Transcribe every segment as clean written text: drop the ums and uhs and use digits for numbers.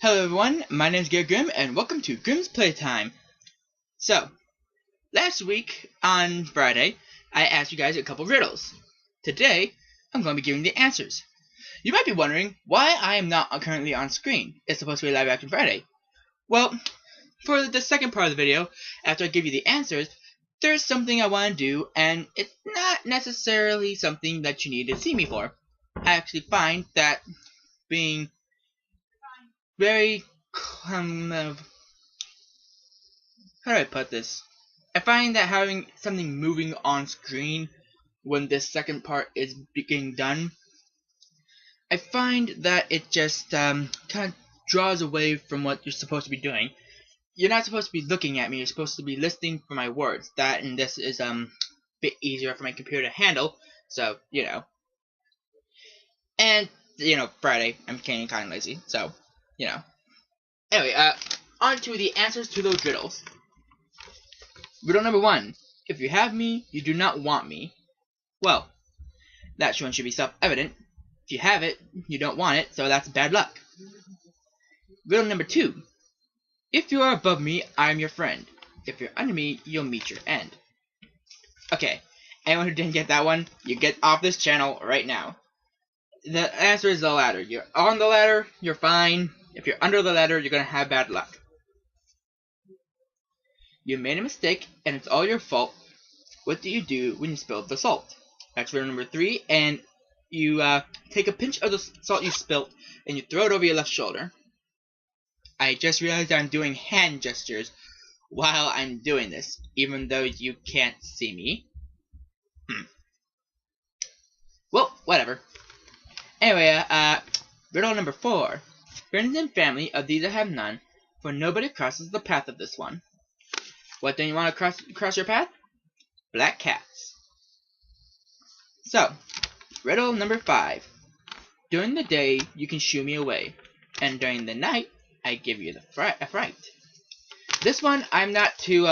Hello everyone, my name is Garrett Grimm and welcome to Grimm's Playtime. So, last week on Friday, I asked you guys a couple riddles. Today, I'm going to be giving the answers. You might be wondering why I am not currently on screen. It's supposed to be Live Action Friday. Well, for the second part of the video, after I give you the answers, there's something I want to do and it's not necessarily something that you need to see me for. I actually find that being very how do I put this? I find that having something moving on screen when this second part is being done, I find that it just kind of draws away from what you're supposed to be doing. You're not supposed to be looking at me, you're supposed to be listening for my words. That and this is a bit easier for my computer to handle, so, you know. And, you know, Friday, I'm getting kind of lazy, so, you know. Anyway, on to the answers to those riddles. Riddle number 1. If you have me, you do not want me. Well, that one should be self-evident. If you have it, you don't want it, so that's bad luck. Riddle number 2. If you are above me, I am your friend. If you're under me, you'll meet your end. Okay, anyone who didn't get that one, you get off this channel right now. The answer is the ladder. You're on the ladder, you're fine. If you're under the ladder, you're gonna have bad luck. You made a mistake, and it's all your fault. What do you do when you spill the salt? That's riddle number 3, and you take a pinch of the salt you spilt, and you throw it over your left shoulder. I just realized I'm doing hand gestures while I'm doing this, even though you can't see me. Well, whatever. Anyway, riddle number 4. Friends and family, of these I have none, for nobody crosses the path of this one. What don't you want to cross your path? Black cats. So, riddle number 5. During the day, you can shoo me away, and during the night, I give you a fright. This one, I'm not too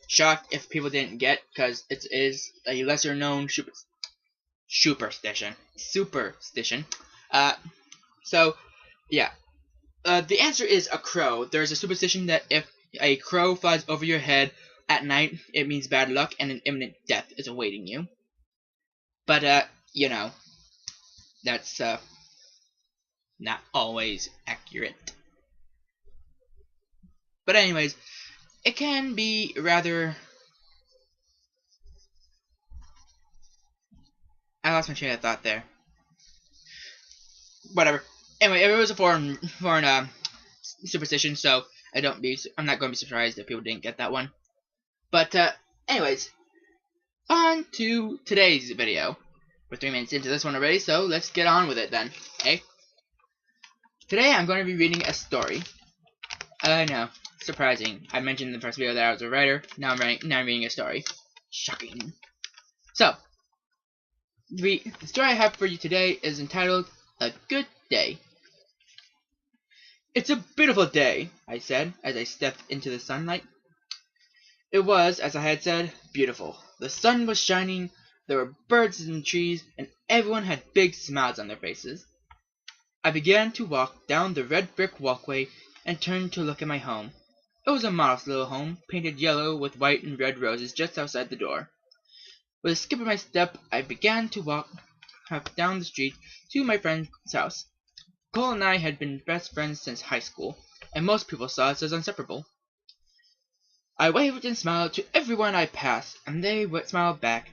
shocked if people didn't get, because it is a lesser known superstition. So, yeah. The answer is a crow. There's a superstition that if a crow flies over your head at night, it means bad luck and an imminent death is awaiting you. But, you know, that's, not always accurate. But anyways, it can be rather... I lost my train of thought there. Whatever. Anyway, it was a foreign superstition, so I'm not going to be surprised if people didn't get that one. But anyways, on to today's video. We're 3 minutes into this one already, so let's get on with it then. Okay. Today I'm going to be reading a story. I know, surprising. I mentioned in the first video that I was a writer. Now I'm reading a story. Shocking. So, the story I have for you today is entitled "A Good Day." It's a beautiful day, I said, as I stepped into the sunlight. It was, as I had said, beautiful. The sun was shining, there were birds in the trees, and everyone had big smiles on their faces. I began to walk down the red brick walkway and turned to look at my home. It was a modest little home, painted yellow with white and red roses just outside the door. With a skip of my step, I began to walk down the street to my friend's house. Cole and I had been best friends since high school, and most people saw us as inseparable. I waved and smiled to everyone I passed, and they smiled back.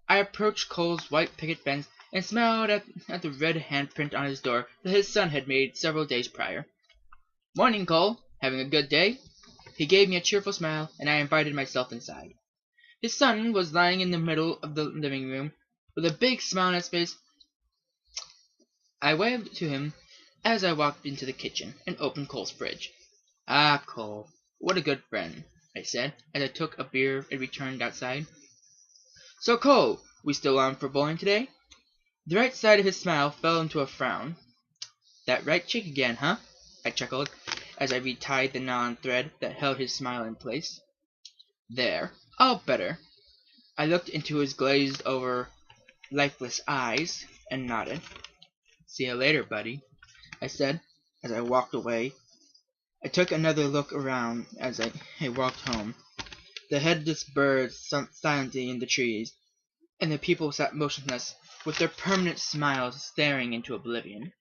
I approached Cole's white picket fence and smiled at the red handprint on his door that his son had made several days prior. "Morning, Cole. Having a good day?" He gave me a cheerful smile, and I invited myself inside. His son was lying in the middle of the living room, with a big smile on his face. I waved to him as I walked into the kitchen and opened Cole's fridge. "Ah, Cole, what a good friend," I said, as I took a beer and returned outside. "So, Cole, we still on for bowling today?" The right side of his smile fell into a frown. "That right cheek again, huh?" I chuckled, as I retied the nylon thread that held his smile in place. "There, all better." I looked into his glazed-over, lifeless eyes and nodded. "See you later, buddy," I said, as I walked away I took another look around as I walked home. The headless birds silently in the trees, and the people sat motionless, with their permanent smiles staring into oblivion.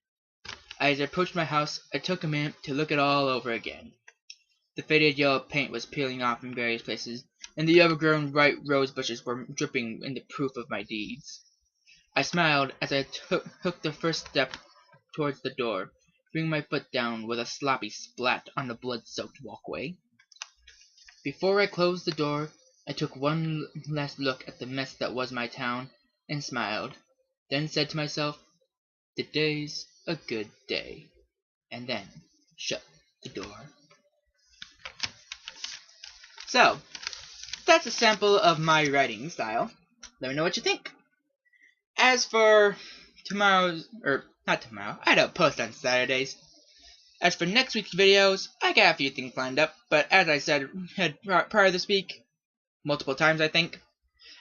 As I approached my house, I took a minute to look it all over again. The faded yellow paint was peeling off in various places, and the overgrown white rose bushes were dripping in the proof of my deeds. I smiled as I took the first step towards the door, bringing my foot down with a sloppy splat on the blood-soaked walkway. Before I closed the door, I took one last look at the mess that was my town, and smiled, then said to myself, "Today's a good day," and then shut the door. So, that's a sample of my writing style. Let me know what you think. As for not tomorrow, I don't post on Saturdays. As for next week's videos, I got a few things lined up, but as I said prior this week, multiple times I think,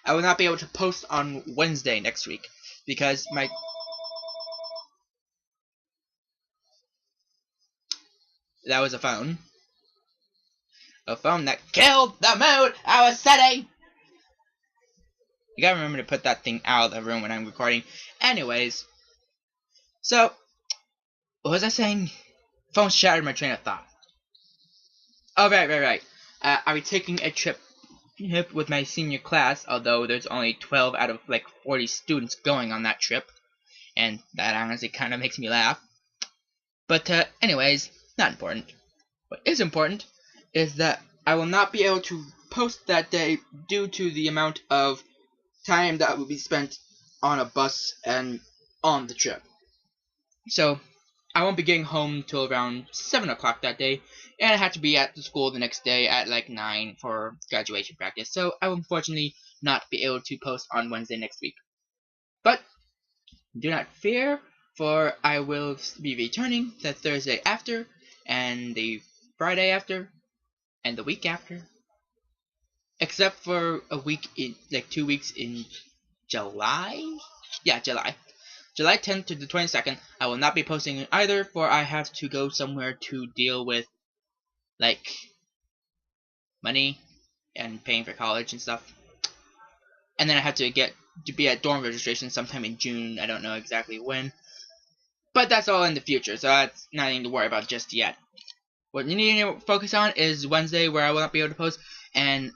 I will not be able to post on Wednesday next week, because that was a phone. A phone that killed the mood I was setting! You gotta remember to put that thing out of the room when I'm recording. Anyways, so, what was I saying? Phone shattered my train of thought. Oh, right. I'll be taking a trip with my senior class, although there's only 12 out of like 40 students going on that trip, and that honestly kind of makes me laugh. But anyways, not important. What is important is that I will not be able to post that day due to the amount of time that will be spent on a bus and on the trip. So, I won't be getting home till around 7 o'clock that day, and I have to be at the school the next day at like 9 for graduation practice, so I will unfortunately not be able to post on Wednesday next week. But, do not fear, for I will be returning the Thursday after, and the Friday after, and the week after. Except for a week in, like 2 weeks in July? Yeah, July. July 10th to the 22nd, I will not be posting either, for I have to go somewhere to deal with, like, money and paying for college and stuff. And then I have to be at dorm registration sometime in June. I don't know exactly when. But that's all in the future, so that's nothing to worry about just yet. What you need to focus on is Wednesday, where I will not be able to post, and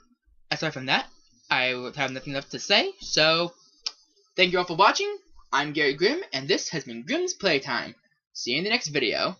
aside from that, I will have nothing left to say, so thank you all for watching. I'm Gary Grimm, and this has been Grimm's Playtime. See you in the next video.